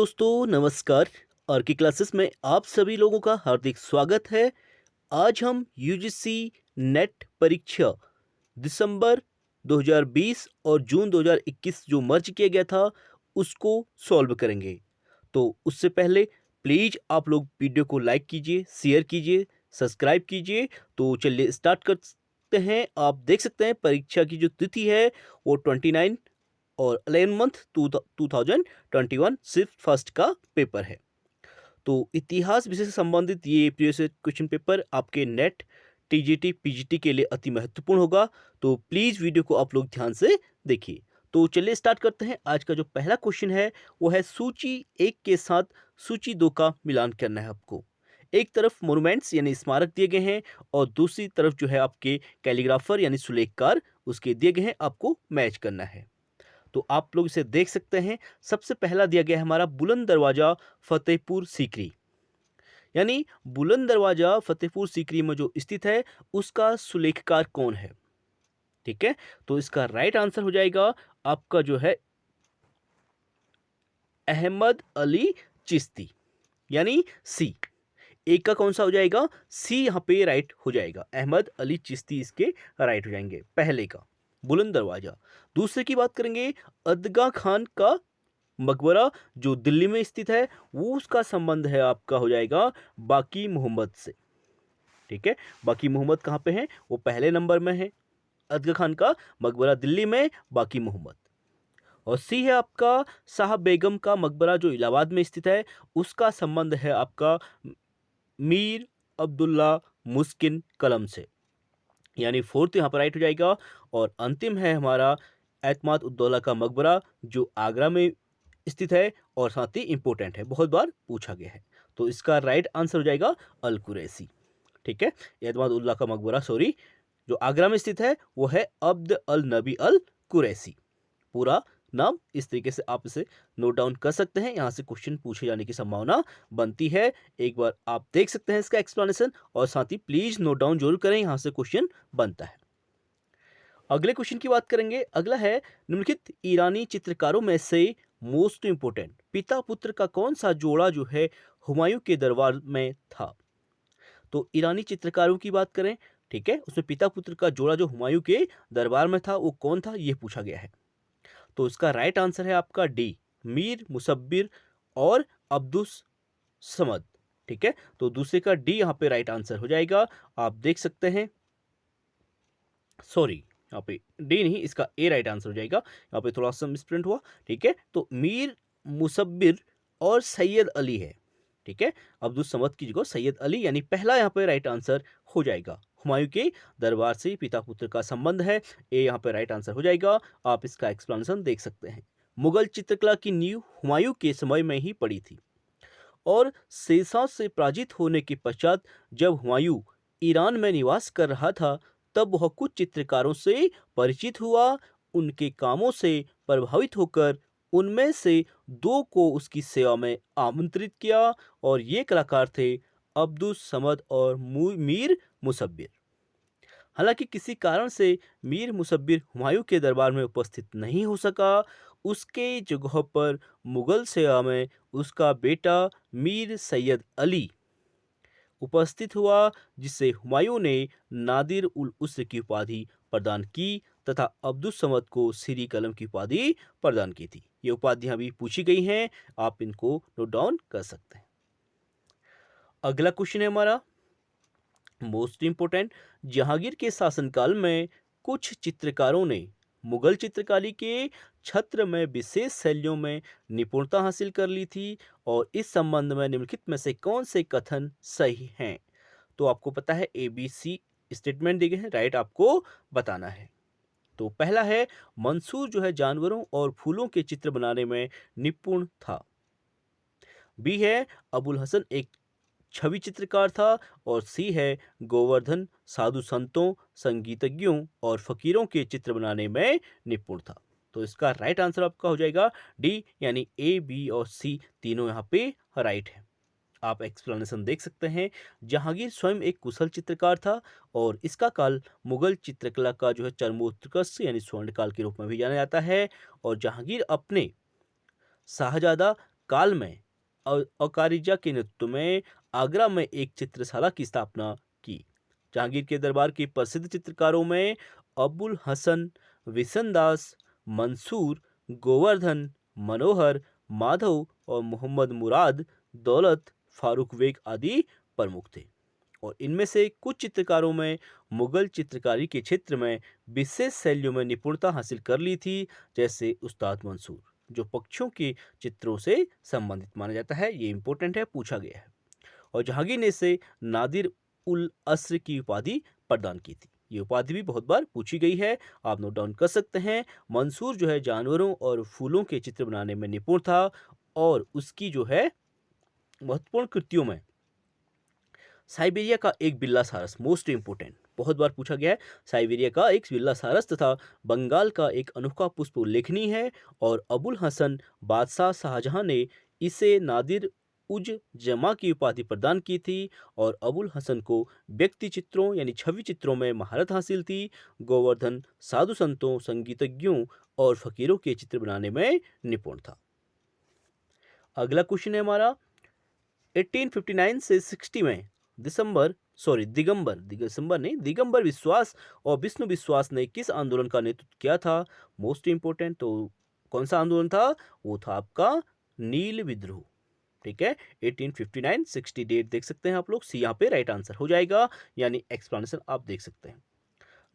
दोस्तों नमस्कार। आर की क्लासेस में आप सभी लोगों का हार्दिक स्वागत है। आज हम यूजीसी नेट परीक्षा दिसंबर 2020 और जून 2021 जो मर्ज किया गया था उसको सॉल्व करेंगे। तो उससे पहले प्लीज आप लोग वीडियो को लाइक कीजिए, शेयर कीजिए, सब्सक्राइब कीजिए। तो चलिए स्टार्ट करते हैं। आप देख सकते हैं परीक्षा की जो तिथि है वो 29 और 11 मंथ 2021 सिर्फ फर्स्ट का पेपर है। तो इतिहास विषय से संबंधित ये प्रीवियस क्वेश्चन पेपर आपके नेट टीजीटी पीजीटी के लिए अति महत्वपूर्ण होगा। तो प्लीज़ वीडियो को आप लोग ध्यान से देखिए। तो चलिए स्टार्ट करते हैं। आज का जो पहला क्वेश्चन है वो है सूची एक के साथ सूची दो का मिलान करना है आपको। एक तरफ मोनूमेंट्स यानी स्मारक दिए गए हैं और दूसरी तरफ जो है आपके कैलीग्राफर यानी सुलेखकार उसके दिए गए हैं, आपको मैच करना है। तो आप लोग इसे देख सकते हैं। सबसे पहला दिया गया है हमारा बुलंद दरवाजा फतेहपुर सीकरी, यानी बुलंद दरवाजा फतेहपुर सीकरी में जो स्थित है उसका सुलेखकार कौन है। ठीक है, तो इसका राइट आंसर हो जाएगा आपका जो है अहमद अली चिश्ती, यानी सी। एक का कौन सा हो जाएगा, सी यहाँ पे राइट हो जाएगा। अहमद अली चिश्ती इसके राइट हो जाएंगे पहले का बुलंद दरवाजा। दूसरे की बात करेंगे अदगा खान का मकबरा जो दिल्ली में स्थित है, वो उसका संबंध है आपका हो जाएगा बाकी मोहम्मद से। ठीक है, बाकी मोहम्मद कहाँ पे है, वो पहले नंबर में है। अदगा खान का मकबरा दिल्ली में, बाकी मोहम्मद। और सी है आपका साहब बेगम का मकबरा जो इलाहाबाद में स्थित है, उसका संबंध है आपका मीर अब्दुल्ला मुस्किन कलम से, यानी फोर्थ यहाँ पर राइट हो जाएगा। और अंतिम है हमारा एतमाद उद्दौला का मकबरा जो आगरा में स्थित है और साथ ही इंपॉर्टेंट है, बहुत बार पूछा गया है। तो इसका राइट आंसर हो जाएगा अल कुरैशी। ठीक है, एतमाद उल्ला का मकबरा सॉरी जो आगरा में स्थित है वो है अब्द अल नबी अल कुरैशी, पूरा नाम। इस तरीके से आप इसे नोट डाउन कर सकते हैं, यहाँ से क्वेश्चन पूछे जाने की संभावना बनती है। एक बार आप देख सकते हैं इसका एक्सप्लेनेशन और साथ ही प्लीज नोट डाउन जरूर करें, यहाँ से क्वेश्चन बनता है। अगले क्वेश्चन की बात करेंगे। अगला है निम्नलिखित ईरानी चित्रकारों में से मोस्ट इंपोर्टेंट पिता पुत्र का कौन सा जोड़ा जो है हुमायूं के दरबार में था। तो ईरानी चित्रकारों की बात करें, ठीक है, उसमें पिता पुत्र का जोड़ा जो हुमायूं के दरबार में था वो कौन था, ये पूछा गया है। तो इसका राइट आंसर है आपका डी, मीर मुसब्बिर और अब्दुस समद। ठीक है, तो दूसरे का डी यहाँ पे राइट आंसर हो जाएगा। आप देख सकते हैं, सॉरी यहाँ पे डी नहीं, इसका ए राइट आंसर हो जाएगा। यहाँ पे थोड़ा सा मिसप्रिंट हुआ। ठीक है, तो मीर मुसब्बिर और सैयद अली है। ठीक है, अब्दुल समद की जगह सैयद अली, यानी पहला यहाँ पे राइट आंसर हो जाएगा। हुमायूं के दरबार से पिता पुत्र का संबंध है, ए यहाँ पे राइट आंसर हो जाएगा। आप इसका एक्सप्लेनेशन देख सकते हैं। मुगल चित्रकला की नींव हुमायूं के समय में ही पड़ी थी और शेषा से पराजित होने के पश्चात जब हुमायूं ईरान में निवास कर रहा था तब वह कुछ चित्रकारों से परिचित हुआ। उनके कामों से प्रभावित होकर उनमें से दो को उसकी सेवा में आमंत्रित किया और ये कलाकार थे अब्दुल समद और मीर मुसब्बिर। हालांकि किसी कारण से मीर मुसब्बिर हुमायूं के दरबार में उपस्थित नहीं हो सका। उसके जगह पर मुगल सेवा में उसका बेटा मीर सैयद अली उपस्थित हुआ, जिसे हुमायूं ने नादिर उल उस्र की उपाधि प्रदान की तथा अब्दुल समद को सीरी कलम की उपाधि प्रदान की थी। ये उपाधियां भी पूछी गई हैं, आप इनको नोट डाउन कर सकते हैं। अगला क्वेश्चन है हमारा मोस्ट इंपोर्टेंट। जहांगीर के शासनकाल में कुछ चित्रकारों ने मुगल चित्रकारी के छत्र में विशेष शैलियों में निपुणता हासिल कर ली थी और इस संबंध में निम्नलिखित में से कौन से कथन सही हैं। तो आपको पता है ABC स्टेटमेंट दिए गए हैं, राइट आपको बताना है। तो पहला है मंसूर जो है जानवरों और फूलों के चित्र बनाने में निपुण था। बी है अबुल हसन एक छवि चित्रकार था। और सी है गोवर्धन साधु संतों, संगीतज्ञों और फकीरों के चित्र बनाने में निपुण था। तो इसका राइट आंसर आपका हो जाएगा डी, यानी ए बी और सी तीनों यहाँ पे राइट है। आप एक्सप्लेनेशन देख सकते हैं। जहांगीर स्वयं एक कुशल चित्रकार था और इसका काल मुगल चित्रकला का जो है चरमोत्कर्ष यानी स्वर्ण काल के रूप में भी जाना जाता है। और जहांगीर अपने शाहजादा काल में अकारिजा के नेतृत्व में आगरा में एक चित्रशाला की स्थापना की। जहांगीर के दरबार के प्रसिद्ध चित्रकारों में अबुल हसन, विसनदास, मंसूर, गोवर्धन, मनोहर, माधव और मोहम्मद मुराद, दौलत, फारूक बेग आदि प्रमुख थे। और इनमें से कुछ चित्रकारों में मुगल चित्रकारी के क्षेत्र में विशेष शैलियों में निपुणता हासिल कर ली थी, जैसे उस्ताद मंसूर, जो पक्षियों के चित्रों से संबंधित माना जाता है। ये इंपॉर्टेंट है, पूछा गया है। और जहांगीर ने इसे नादिर उल असर की उपाधि प्रदान की थी। ये उपाधि भी बहुत बार पूछी गई है, आप नोट डाउन कर सकते हैं। मंसूर जो है जानवरों और फूलों के चित्र बनाने में निपुण था और उसकी जो है महत्वपूर्ण कृतियों में साइबेरिया का एक बिल्ला सारस, मोस्ट इंपोर्टेंट, बहुत बार पूछा गया है। साइबेरिया का एक बिल्ला सारस तथा बंगाल का एक अनोखा पुष्प उल्लेखनीय है। और अबुल हसन बादशाह शाहजहां ने इसे नादिर उज जमा की उपाधि प्रदान की थी। और अबुल हसन को व्यक्ति चित्रों यानी छवि चित्रों में महारत हासिल थी। गोवर्धन साधु संतों, संगीतज्ञों और फकीरों के चित्र बनाने में निपुण था। अगला क्वेश्चन है हमारा 1859 से 60 में दिगंबर विश्वास और विष्णु विश्वास ने किस आंदोलन का नेतृत्व किया था? मोस्ट इंपोर्टेंट, तो कौन सा आंदोलन था? वो था आपका नील विद्रोह। ठीक है, 1859-60 डेट देख सकते हैं आप लोग। सी यहाँ पे राइट आंसर हो जाएगा, यानी एक्सप्लेनेशन आप देख सकते हैं।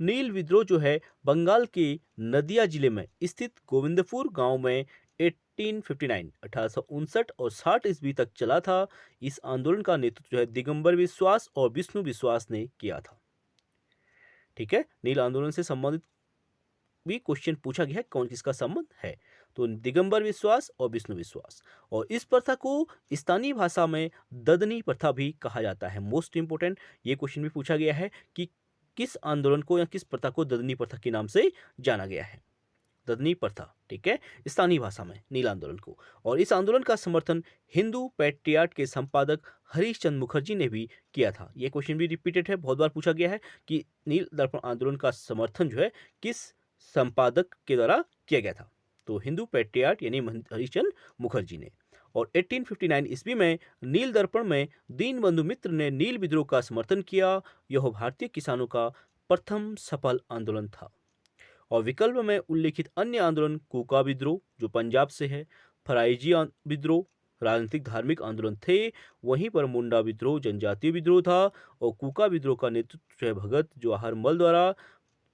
नील विद्रोह जो है बंगाल के नदिया जिले में स्थित गोविंदपुर गांव में 1859 और 60 ईस्वी तक चला था। इस आंदोलन का नेतृत्व जो है दिगंबर विश्वास और विष्णु विश्वास ने किया था। ठीक है, नील आंदोलन से संबंधित भी क्वेश्चन पूछा गया है, कौन किसका संबंध है? तो दिगंबर विश्वास और विष्णु विश्वास। और इस प्रथा को स्थानीय भाषा में ददनी प्रथा भी कहा जाता है। मोस्ट इंपोर्टेंट, ये क्वेश्चन भी पूछा गया है कि किस आंदोलन को या किस प्रथा को ददनी प्रथा के नाम से जाना गया है? ददनी प्रथा, ठीक है, स्थानीय भाषा में नील आंदोलन को। और इस आंदोलन का समर्थन हिंदू पैट्रियाट के संपादक हरीश चंद्र मुखर्जी ने भी किया था। ये क्वेश्चन भी रिपीटेड है, बहुत बार पूछा गया है कि नील दर्पण आंदोलन का समर्थन जो है किस संपादक के द्वारा किया गया था? तो हिंदू पैट्रियाट यानी हरीश चंद्र मुखर्जी ने। और 1859 ईस्वी में नील दर्पण में दीनबंधु मित्र ने नील विद्रोह का समर्थन किया। यह भारतीय किसानों का प्रथम सफल आंदोलन था। और विकल्प में उल्लेखित अन्य आंदोलन कूका विद्रोह जो पंजाब से है, फराइजी विद्रोह राजनीतिक धार्मिक आंदोलन थे, वहीं पर मुंडा विद्रोह जनजातीय विद्रोह था। और कूका विद्रोह का नेतृत्व है भगत जवाहर मल द्वारा।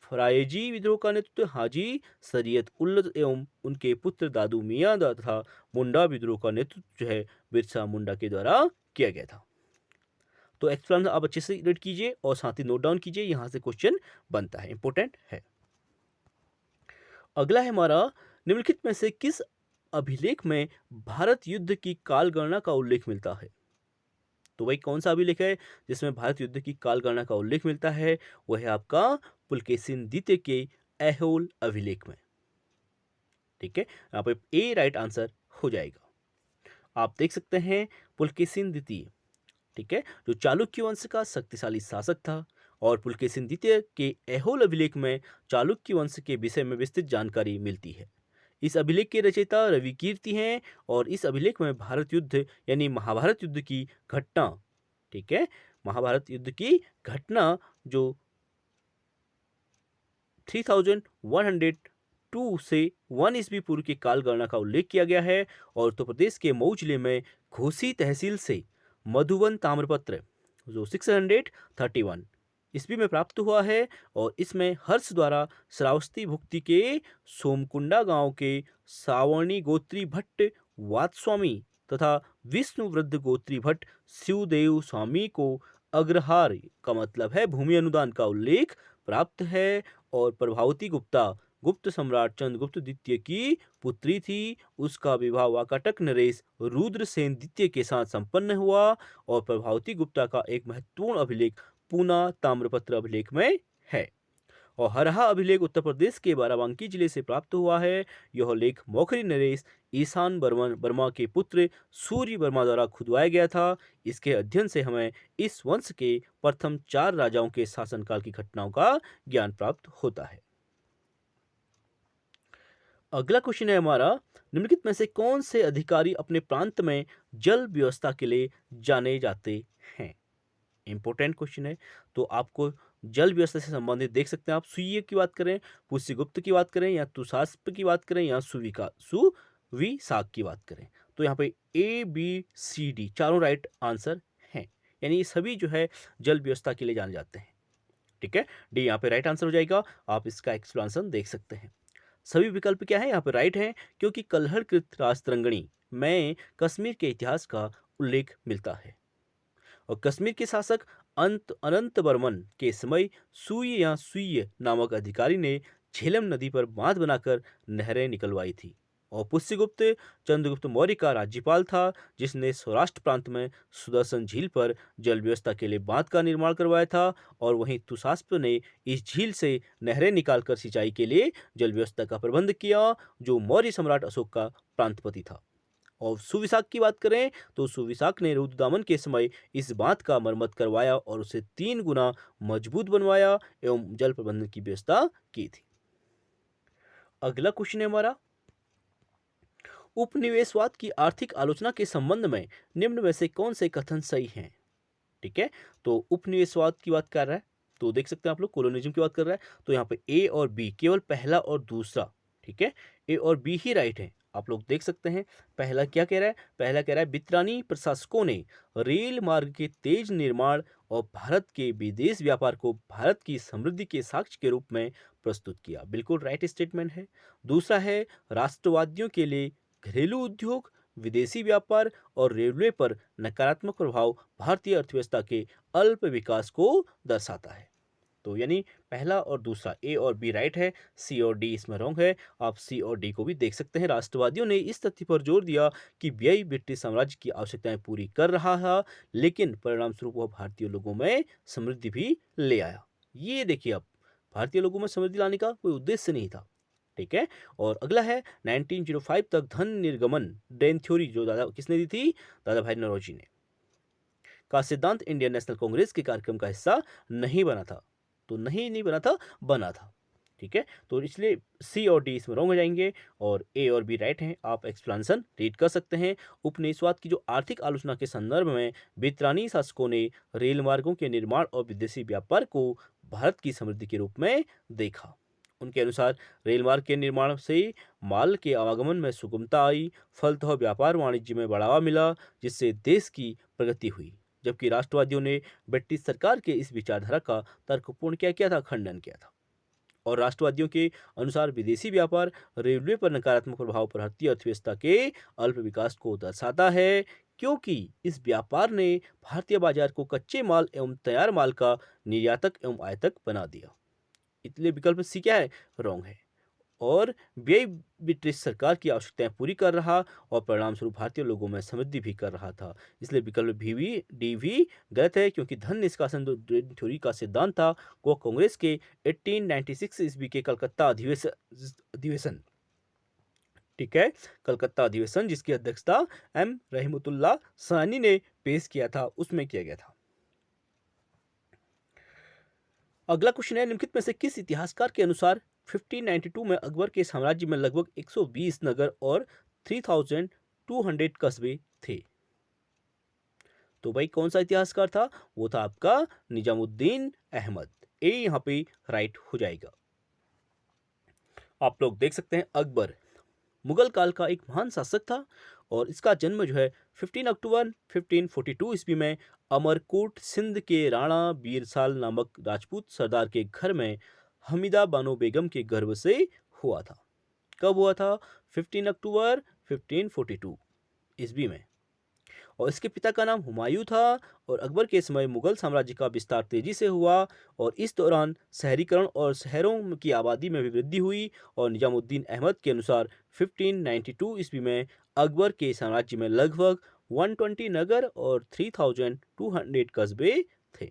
फराइजी विद्रोह का नेतृत्व हाजी शरीयत उल्ल एवं उनके पुत्र दादू मियाँ तथा मुंडा विद्रोह का नेतृत्व जो है बिरसा मुंडा के द्वारा किया गया था। तो एक्सप्लेन आप अच्छे से रीड कीजिए और साथ ही नोट डाउन कीजिए, यहाँ से क्वेश्चन बनता है, इंपॉर्टेंट है। अगला है हमारा, निम्नलिखित में से किस अभिलेख में भारत युद्ध की काल गणना का उल्लेख मिलता है? तो भाई कौन सा अभिलेख है जिसमें भारत युद्ध की काल गणना का उल्लेख मिलता है? वह है आपका पुलकेशिन द्वितीय के ऐहोल अभिलेख में। ठीक है, यहाँ पे ए राइट आंसर हो जाएगा। आप देख सकते हैं पुलकेशिन द्वितीय, ठीक है, जो चालुक्य वंश का शक्तिशाली शासक था। और पुलकेशिन द्वितीय के ऐहोल अभिलेख में चालुक्य वंश के विषय में विस्तृत जानकारी मिलती है। इस अभिलेख के रचयिता रवि कीर्ति हैं। और इस अभिलेख में भारत युद्ध यानी महाभारत युद्ध की घटना, ठीक है, महाभारत युद्ध की घटना जो 3102 से 1 ईस्वी पूर्व के काल गणना का उल्लेख किया गया है। और उत्तर प्रदेश के मऊ जिले में घोसी तहसील से मधुबन ताम्रपत्र जो 631 ईस्वी में प्राप्त हुआ है। और इसमें हर्ष द्वारा श्रावस्ती भुक्ति के सोमकुंडा गांव के सावणी गोत्री भट्ट वात्स्वामी तथा विष्णु वृद्ध गोत्री भट्ट शिवदेव स्वामी को अग्रहार का मतलब है भूमि अनुदान का उल्लेख प्राप्त है। और प्रभावती गुप्ता गुप्त सम्राट चंद्रगुप्त द्वितीय की पुत्री थी। उसका विवाह वाकाटक नरेश रुद्रसेन द्वितीय के साथ संपन्न हुआ। और प्रभावती गुप्ता का एक महत्वपूर्ण अभिलेख पूना ताम्रपत्र अभिलेख में है। और हरहा अभिलेख उत्तर प्रदेश के बाराबंकी जिले से प्राप्त हुआ है। यह लेख मौखरी नरेश ईशान वर्मा के पुत्र सूर्य वर्मा द्वारा खुदवाया गया था। इसके अध्ययन से हमें इस वंश के प्रथम 4 राजाओं के शासनकाल की घटनाओं का ज्ञान प्राप्त होता है। अगला क्वेश्चन है हमारा, निम्नलिखित में से कौन से अधिकारी अपने प्रांत में जल व्यवस्था के लिए जाने जाते हैं? इंपॉर्टेंट क्वेश्चन है। तो आपको जल व्यवस्था से संबंधित देख सकते हैं आप, सुईय की बात करें, पुष्यगुप्त की बात करें, या तुषास्प की बात करें, या सुविसाक की बात करें। तो यहाँ पे ए बी सी डी चारों राइट आंसर हैं, यानी ये सभी जो है जल व्यवस्था के लिए जाने जाते हैं। ठीक है, डी यहाँ पे राइट आंसर हो जाएगा। आप इसका एक्सप्लेनेशन देख सकते हैं। सभी विकल्प क्या है यहाँ पे राइट है, क्योंकि कल्हड़कृत राजतरंगिणी में कश्मीर के इतिहास का उल्लेख मिलता है। और कश्मीर के शासक अनंत वर्मन के समय सुई नामक अधिकारी ने झेलम नदी पर बांध बनाकर नहरें निकलवाई थी। और पुष्यगुप्त चंद्रगुप्त मौर्य का राज्यपाल था, जिसने सौराष्ट्र प्रांत में सुदर्शन झील पर जल व्यवस्था के लिए बांध का निर्माण करवाया था। और वहीं तुषास्प ने इस झील से नहरें निकालकर सिंचाई के लिए जल व्यवस्था का प्रबंध किया, जो मौर्य सम्राट अशोक का प्रांतपति था। और सुविसाक की बात करें तो सुविसाक ने रुद्रदामन के समय इस बांध का मरम्मत करवाया और उसे 3 गुना मजबूत बनवाया एवं जल प्रबंधन की व्यवस्था की थी। अगला क्वेश्चन है हमारा, उपनिवेशवाद की आर्थिक आलोचना के संबंध में निम्न में से कौन से कथन सही हैं? ठीक है, तो उपनिवेशवाद की बात कर रहा है, तो देख सकते हैं आप लोग कोलोनिज्म की बात कर रहा है, तो यहाँ पे ए और बी केवल पहला और दूसरा, ठीक है, ए और बी ही राइट है। आप लोग देख सकते हैं पहला क्या कह रहा है, पहला कह रहा है बित्रानी प्रशासकों ने रेल मार्ग के तेज निर्माण और भारत के विदेश व्यापार को भारत की समृद्धि के साक्ष्य के रूप में प्रस्तुत किया, बिल्कुल राइट स्टेटमेंट है। दूसरा है राष्ट्रवादियों के लिए घरेलू उद्योग, विदेशी व्यापार और रेलवे पर नकारात्मक प्रभाव भारतीय अर्थव्यवस्था के अल्प विकास को दर्शाता है। तो यानी पहला और दूसरा ए और बी राइट है, सी और डी इसमें रॉन्ग है। आप सी और डी को भी देख सकते हैं। राष्ट्रवादियों ने इस तथ्य पर जोर दिया कि व्यय ब्रिटिश साम्राज्य की आवश्यकताएं पूरी कर रहा था, लेकिन परिणाम स्वरूप वह भारतीय लोगों में समृद्धि भी ले आया। ये देखिए, अब भारतीय लोगों में समृद्धि लाने का कोई उद्देश्य नहीं था। ठीक है, और अगला है 1905 तक धन निर्गमन ड्रेन थ्योरी जो दादा किसने दी थी, दादा भाई नौरोजी ने, का सिद्धांत इंडियन नेशनल कांग्रेस के कार्यक्रम का हिस्सा नहीं बना था। तो नहीं बना था, बना था। ठीक है, तो इसलिए सी और डी इसमें रॉन्ग हो जाएंगे और ए और बी राइट हैं। आप एक्सप्लेनेशन रीड कर सकते हैं। उपनिवेशवाद की जो आर्थिक आलोचना के संदर्भ में बित्रानी शासकों ने रेल मार्गों के निर्माण और विदेशी व्यापार को भारत की समृद्धि के रूप में देखा। उनके अनुसार रेल मार्ग के निर्माण से माल के आवागमन में सुगमता आई, फलतः व्यापार वाणिज्य में बढ़ावा मिला, जिससे देश की प्रगति हुई। जबकि राष्ट्रवादियों ने ब्रिटिश सरकार के इस विचारधारा का तर्कपूर्ण क्या किया था, खंडन किया था। और राष्ट्रवादियों के अनुसार विदेशी व्यापार रेलवे पर नकारात्मक प्रभाव भारतीय अर्थव्यवस्था के अल्प विकास को दर्शाता है, क्योंकि इस व्यापार ने भारतीय बाजार को कच्चे माल एवं तैयार माल का निर्यातक एवं आयातक बना दिया। इसलिए विकल्प सी क्या है, रॉन्ग है। और व्यय ब्रिटिश सरकार की आवश्यकताएं पूरी कर रहा और परिणाम स्वरूप भारतीय लोगों में समृद्धि भी कर रहा था। इसलिए विकल्प डी भी गलत है, क्योंकि धन निष्कासन जो ड्रेन थ्योरी का सिद्धांत था वो कांग्रेस के 1896 ईस्वी के कलकत्ता अधिवेशन, ठीक है, कलकत्ता अधिवेशन जिसकी अध्यक्षता एम रहमतुल्लाह सानी ने पेश किया था, उसमें किया गया था। अगला क्वेश्चन है, निम्नलिखित में से किस इतिहासकार के अनुसार 1592 में अकबर के साम्राज्य में लगभग 120 नगर और 3200 कस्बे थे? तो भाई कौन सा इतिहासकार था, वो था आपका निजामुद्दीन अहमद। ए यहाँ पे राइट हो जाएगा। आप लोग देख सकते हैं अकबर मुगल काल का एक महान शासक था और इसका जन्म जो है 15 अक्टूबर 1542 ईस्वी में अमरकोट सिंध के राणा बीरसाल नामक राजपूत सरदार के घर में हमीदा बानो बेगम के गर्भ से हुआ था। कब हुआ था, 15 अक्टूबर 1542 ईस्वी में। और इसके पिता का नाम हुमायूं था। और अकबर के समय मुगल साम्राज्य का विस्तार तेजी से हुआ और इस दौरान शहरीकरण और शहरों की आबादी में भी वृद्धि हुई। और निजामुद्दीन अहमद के अनुसार 1592 ईस्वी में अकबर के साम्राज्य में लगभग 120 नगर और 3200 कस्बे थे।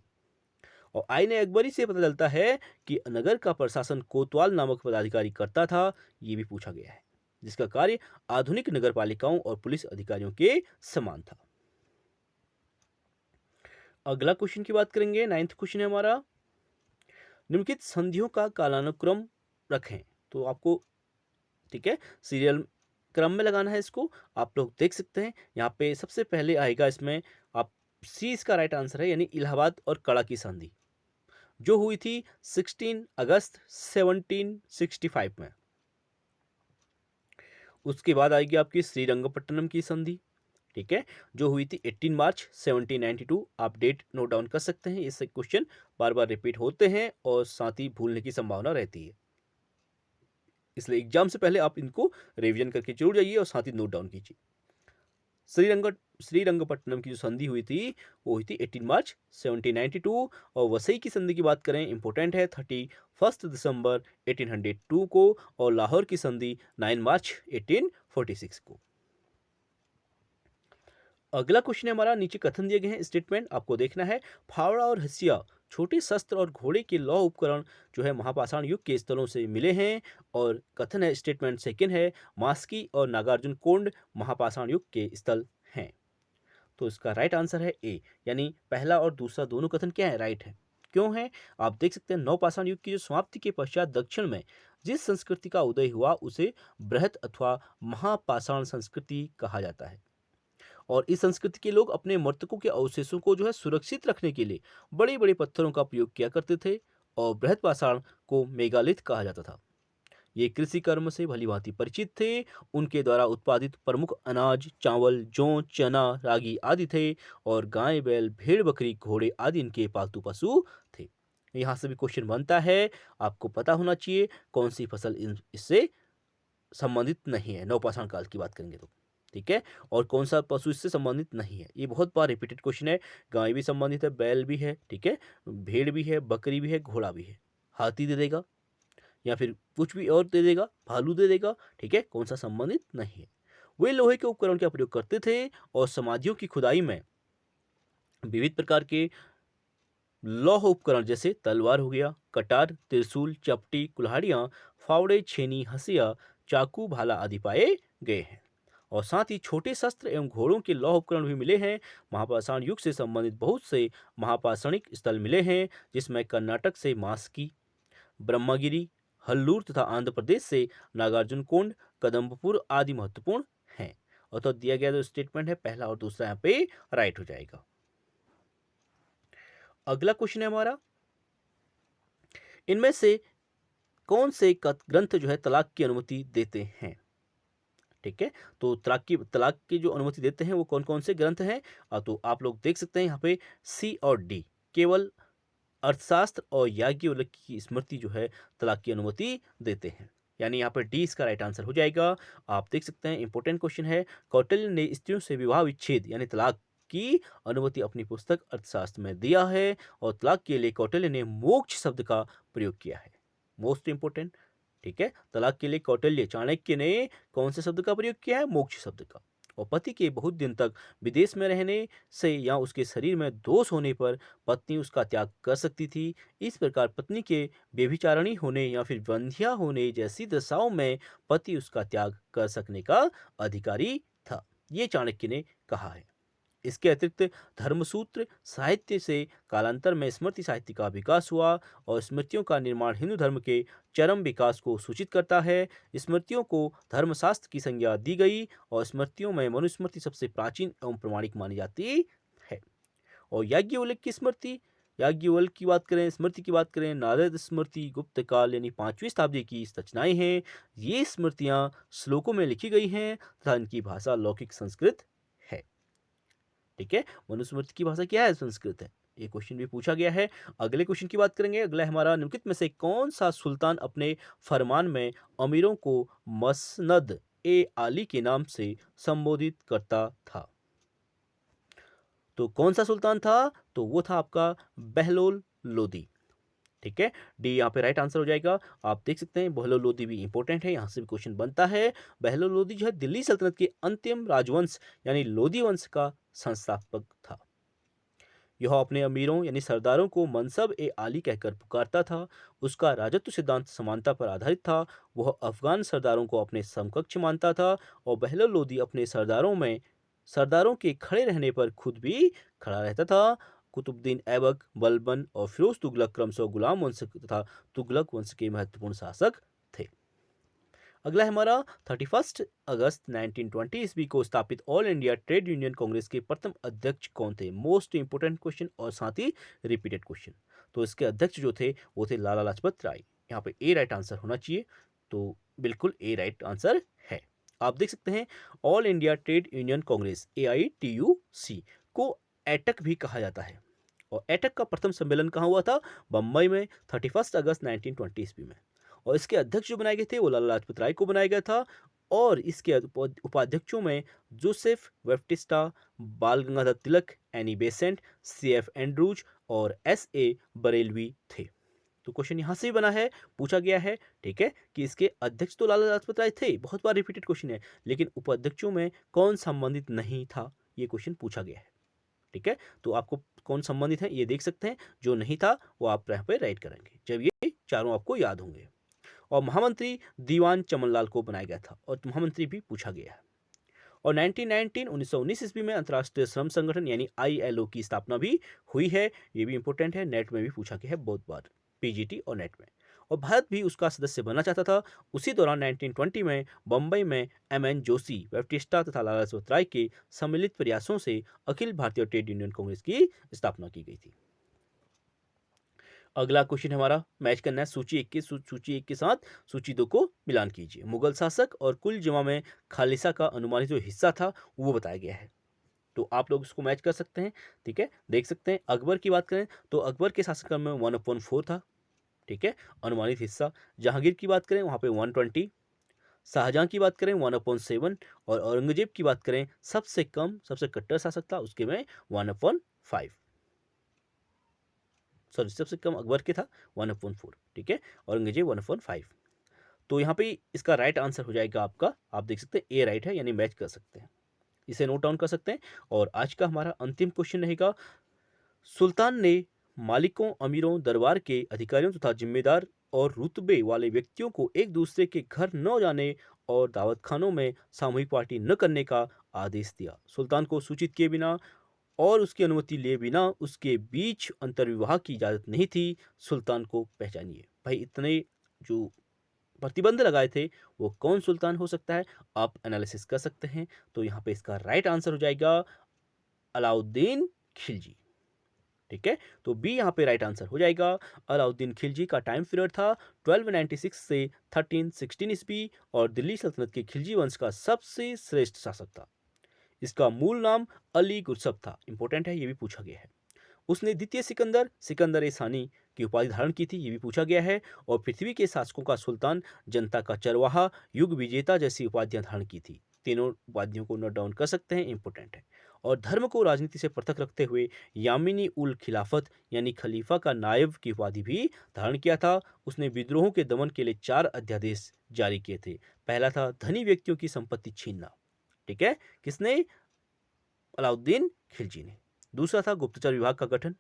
और आईने अकबरी से पता चलता है कि नगर का प्रशासन कोतवाल नामक पदाधिकारी करता था, ये भी पूछा गया है, जिसका कार्य आधुनिक नगरपालिकाओं और पुलिस अधिकारियों के समान था। अगला क्वेश्चन की बात करेंगे, 9th क्वेश्चन है हमारा, निम्नलिखित संधियों का कालानुक्रम रखें। तो आपको ठीक है, सीरियल क्रम में लगाना है इसको। आप लोग देख सकते हैं यहाँ पे सबसे पहले आएगा इसमें, आप सी इसका राइट आंसर है, यानी इलाहाबाद और कड़ा की संधि जो हुई थी 16 अगस्त 1765 में। उसके बाद आएगी आपकी श्रीरंगपट्टनम की संधि, ठीक है, जो हुई थी 18 मार्च 1792। आप डेट नोट डाउन कर सकते हैं, इससे क्वेश्चन बार बार रिपीट होते हैं और साथ ही भूलने की संभावना रहती है, इसलिए एग्जाम से पहले आप इनको रिवीजन करके जरूर जाइए और साथ ही नोट डाउन कीजिए। श्रीरंग श्रीरंगपट्टनम की जो संधि हुई थी वो हुई थी 18 मार्च 1792, और वसई की संधि की बात करें, इंपॉर्टेंट है, 31 दिसंबर 1802 को, और लाहौर की संधि 9 मार्च 1846 को। अगला क्वेश्चन है हमारा, नीचे कथन दिए गए हैं, स्टेटमेंट आपको देखना है। फावड़ा और हसिया छोटे शस्त्र और घोड़े के लौह उपकरण जो है महापाषाण युग के स्थलों से मिले हैं, और कथन है, स्टेटमेंट सेकंड है, मास्की और नागार्जुन कोंड महापाषाण युग के स्थल हैं। तो इसका राइट आंसर है ए, यानी पहला और दूसरा दोनों कथन क्या है, राइट है। क्यों है, आप देख सकते हैं, नवपाषाण युग की जो समाप्ति के पश्चात दक्षिण में जिस संस्कृति का उदय हुआ उसे बृहत अथवा महापाषाण संस्कृति कहा जाता है, और इस संस्कृति के लोग अपने मृतकों के अवशेषों को जो है सुरक्षित रखने के लिए बड़े बड़े पत्थरों का प्रयोग किया करते थे, और बृहत पाषाण को मेगालिथ कहा जाता था। ये कृषि कर्म से भली भांति परिचित थे। उनके द्वारा उत्पादित प्रमुख अनाज चावल जौ चना रागी आदि थे, और गाय बैल भेड़ बकरी घोड़े आदि इनके पालतू पशु थे। यहाँ से भी क्वेश्चन बनता है, आपको पता होना चाहिए कौन सी फसल इससे संबंधित नहीं है, नवपाषाण काल की बात करेंगे तो, ठीक है, और कौन सा पशु इससे संबंधित नहीं है। ये बहुत बार रिपीटेड क्वेश्चन है। गाय भी संबंधित है, बैल भी है, ठीक है, भेड़ भी है, बकरी भी है, घोड़ा भी है। हाथी दे देगा या फिर कुछ भी और दे देगा, भालू दे देगा, ठीक है, कौन सा संबंधित नहीं है। वे लोहे के उपकरण का प्रयोग करते थे, और समाधियों की खुदाई में विविध प्रकार के लौह उपकरण जैसे तलवार हो गया, कटार, त्रिशूल, चपटी, कुल्हाड़ियाँ, फावड़े, छेनी, हंसिया, चाकू, भाला आदि पाए गए हैं, और साथ ही छोटे शस्त्र एवं घोड़ों के लौह उपकरण भी मिले हैं। महापाषाण युग से संबंधित बहुत से महापाषाणिक स्थल मिले हैं, जिसमें कर्नाटक से मास्की, ब्रह्मगिरी, हल्लूर तथा आंध्र प्रदेश से नागार्जुन कोंड, कदम्बपुर आदि महत्वपूर्ण हैं। और तो दिया गया जो स्टेटमेंट है पहला और दूसरा यहाँ पे राइट हो जाएगा। अगला क्वेश्चन है हमारा, इनमें से कौन से ग्रंथ जो है तलाक की अनुमति देते हैं, ठीक है, तो तलाक की जो अनुमति देते हैं वो कौन कौन से ग्रंथ हैं। तो आप लोग देख सकते हैं यहाँ पे सी और डी, केवल अर्थशास्त्र और याज्ञवल्क्य की स्मृति जो है तलाक की अनुमति देते हैं, यानी यहाँ पर डी इसका राइट आंसर हो जाएगा। आप देख सकते हैं, इंपॉर्टेंट क्वेश्चन है, कौटिल्य ने स्त्रियों से विवाह विच्छेद यानी तलाक की अनुमति अपनी पुस्तक अर्थशास्त्र में दिया है, और तलाक के लिए कौटिल्य ने मोक्ष शब्द का प्रयोग किया है, मोस्ट इंपोर्टेंट, ठीक है, तलाक के लिए कौटिल्य चाणक्य ने कौन से शब्द का प्रयोग किया है, मोक्ष शब्द का। और पति के बहुत दिन तक विदेश में रहने से या उसके शरीर में दोष होने पर पत्नी उसका त्याग कर सकती थी। इस प्रकार पत्नी के व्यभिचारिणी होने या फिर वंध्या होने जैसी दशाओं में पति उसका त्याग कर सकने का अधिकारी था, ये चाणक्य ने कहा है। इसके अतिरिक्त धर्मसूत्र साहित्य से कालांतर में स्मृति साहित्य का विकास हुआ, और स्मृतियों का निर्माण हिंदू धर्म के चरम विकास को सूचित करता है। स्मृतियों को धर्मशास्त्र की संज्ञा दी गई, और स्मृतियों में मनुस्मृति सबसे प्राचीन एवं प्रमाणिक मानी जाती है। और याज्ञवल्क्य की स्मृति, याज्ञवल्क्य की बात करें, स्मृति की बात करें, नारद स्मृति गुप्त काल यानी 5वीं शताब्दी की रचनाएं हैं। ये स्मृतियां श्लोकों में लिखी गई हैं तथा इनकी भाषा लौकिक संस्कृत है, ठीक है, मनुस्मृति की भाषा क्या है, संस्कृत है। ये क्वेश्चन भी पूछा गया है। अगले क्वेश्चन की बात करेंगे, अगला हमारा, निम्नलिखित में से कौन सा सुल्तान अपने फरमान में अमीरों को मसनद ए आली के नाम से संबोधित करता था। तो कौन सा सुल्तान था, तो वो था आपका बहलोल लोदी, ठीक है, डी यहाँ पे राइट आंसर हो जाएगा। आप देख सकते हैं बहलोल लोदी भी इंपॉर्टेंट है, यहाँ से भी क्वेश्चन बनता है। बहलोल लोदी जो है दिल्ली सल्तनत के अंतिम राजवंश यानी लोदी वंश का संस्थापक था। यह अपने अमीरों यानी सरदारों को मनसब ए आली कहकर पुकारता था। उसका राजत्व सिद्धांत समानता पर आधारित था। वह अफगान सरदारों को अपने समकक्ष मानता था, और बहलोल लोदी अपने सरदारों के खड़े रहने पर खुद भी खड़ा रहता था। कुतुबुद्दीन ऐबक, बलबन और फिरोज तुगलक क्रमशः गुलाम वंश तथा तुगलक वंश के महत्वपूर्ण शासक थे। अगला है हमारा 31 अगस्त 1920 ईस्वी को स्थापित all India trade union Congress के प्रथम अध्यक्ष कौन थे? मोस्ट इंपोर्टेंट क्वेश्चन और साथ ही रिपीटेड क्वेश्चन। तो इसके अध्यक्ष जो थे वो थे लाला लाजपत राय। यहाँ पे ए राइट आंसर होना चाहिए, तो बिल्कुल ए राइट आंसर है। आप देख सकते हैं all India trade union Congress AITUC को एटक भी कहा जाता है। और एटक का प्रथम सम्मेलन कहाँ हुआ था? बम्बई में 31 अगस्त 1920 ईस्वी में। और इसके अध्यक्ष जो बनाए गए थे वो लाला लाजपत राय को बनाया गया था। और इसके उपाध्यक्षों में जोसेफ वेफ्टिस्टा, बाल Gangadhar Tilak, Annie Besant, CF Andrews और SA बरेलवी थे। तो क्वेश्चन यहाँ से ही बना है, पूछा गया है, ठीक है, कि इसके अध्यक्ष तो लाला लाजपत राय थे, बहुत बार रिपीटेड क्वेश्चन है, लेकिन उपाध्यक्षों में कौन संबंधित नहीं था, ये क्वेश्चन पूछा गया है। ठीक है, तो आपको कौन संबंधित है ये देख सकते हैं, जो नहीं था वो आप यहाँ पे राइट करेंगे जब ये चारों आपको याद होंगे। और महामंत्री दीवान चमनलाल को बनाया गया था और महामंत्री भी पूछा गया है। और 1919 ईस्वी में अंतर्राष्ट्रीय श्रम संगठन यानी ILO की स्थापना भी हुई है। ये भी इंपॉर्टेंट है, नेट में भी पूछा गया है बहुत बार, PGT और नेट में। और भारत भी उसका सदस्य बनना चाहता था। उसी दौरान 1920 में बम्बई में MN जोशी, वेफ्टिस्टा तथा लाला लाजपत राय के सम्मिलित प्रयासों से अखिल भारतीय ट्रेड यूनियन कांग्रेस की स्थापना की गई थी। अगला क्वेश्चन हमारा मैच करना है सूची 1 के सूची 1 के साथ सूची 2 को मिलान कीजिए। मुगल शासक और कुल जमा में खालिसा का अनुमानित जो हिस्सा था वो बताया गया है, तो आप लोग इसको मैच कर सकते हैं। ठीक है, देख सकते हैं अकबर की बात करें तो अकबर के शासनकाल में 1/4 था, ठीक है, अनुमानित हिस्सा। जहांगीर की बात करें वहाँ पे 120, शाहजहां की बात करें 1/7 और औरंगजेब की बात करें सबसे कम, सबसे कट्टर शासक था, उसके में 1/5। सॉरी, सबसे कम अकबर के था 1/4, ठीक है, औरंगजेब 1/5। तो यहाँ पे इसका राइट आंसर हो जाएगा आपका, आप देख सकते हैं ए राइट है, यानी मैच कर सकते हैं, इसे नोट डाउन कर सकते हैं। और आज का हमारा अंतिम क्वेश्चन रहेगा, सुल्तान ने मालिकों, अमीरों, दरबार के अधिकारियों तथा जिम्मेदार और रुतबे वाले व्यक्तियों को एक दूसरे के घर न जाने और दावत खानों में सामूहिक पार्टी न करने का आदेश दिया। सुल्तान को सूचित किए बिना और उसकी अनुमति लिए बिना उसके बीच अंतर्विवाह की इजाज़त नहीं थी। सुल्तान को पहचानिए। भाई इतने जो प्रतिबंध लगाए थे वो कौन सुल्तान हो सकता है, आप एनालिसिस कर सकते हैं। तो यहाँ पे इसका राइट आंसर हो जाएगा अलाउद्दीन खिलजी, ठीक है, तो बी यहाँ पे राइट आंसर हो जाएगा। अलाउद्दीन खिलजी का टाइम पीरियड था 1296 से 1316 ईस्वी और दिल्ली सल्तनत के खिलजी वंश का सबसे श्रेष्ठ शासक था। इसका मूल नाम अली गुरसब था, इंपॉर्टेंट है, ये भी पूछा गया है। उसने द्वितीय सिकंदर, सिकंदर ए सानी की उपाधि धारण की थी, ये भी पूछा गया है। और पृथ्वी के शासकों का सुल्तान, जनता का चरवाहा, युग विजेता जैसी उपाधियां धारण की थी। तीनों उपाधियों को नोट डाउन कर सकते हैं, इंपॉर्टेंट है। और धर्म को राजनीति से पृथक रखते हुए यामिनी उल खिलाफत यानी खलीफा का नायब की उपाधि भी धारण किया था। उसने विद्रोहों के दमन के लिए 4 अध्यादेश जारी किए थे। पहला था धनी व्यक्तियों की संपत्ति छीनना, ठीक है, किसने? अलाउद्दीन खिलजी ने। दूसरा था गुप्तचर विभाग का गठन,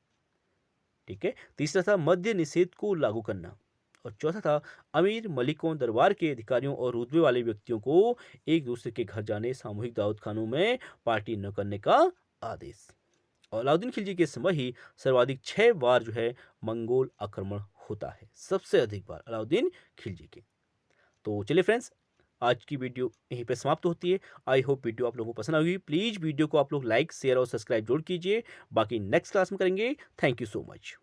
ठीक है। तीसरा था मद्य निषेध को लागू करना। और चौथा था अमीर, मलिकों, दरबार के अधिकारियों और रुतबे वाले व्यक्तियों को एक दूसरे के घर जाने, सामूहिक दावत खानों में पार्टी न करने का आदेश। और अलाउद्दीन खिलजी के समय ही सर्वाधिक 6 बार जो है मंगोल आक्रमण होता है, सबसे अधिक बार अलाउद्दीन खिलजी के। तो चलिए फ्रेंड्स, आज की वीडियो यहीं पे समाप्त होती है। आई होप वीडियो आप लोगों को पसंद आई। प्लीज़ वीडियो को आप लोग लाइक, शेयर और सब्सक्राइब जरूर कीजिए। बाकी नेक्स्ट क्लास में करेंगे। Thank you so much.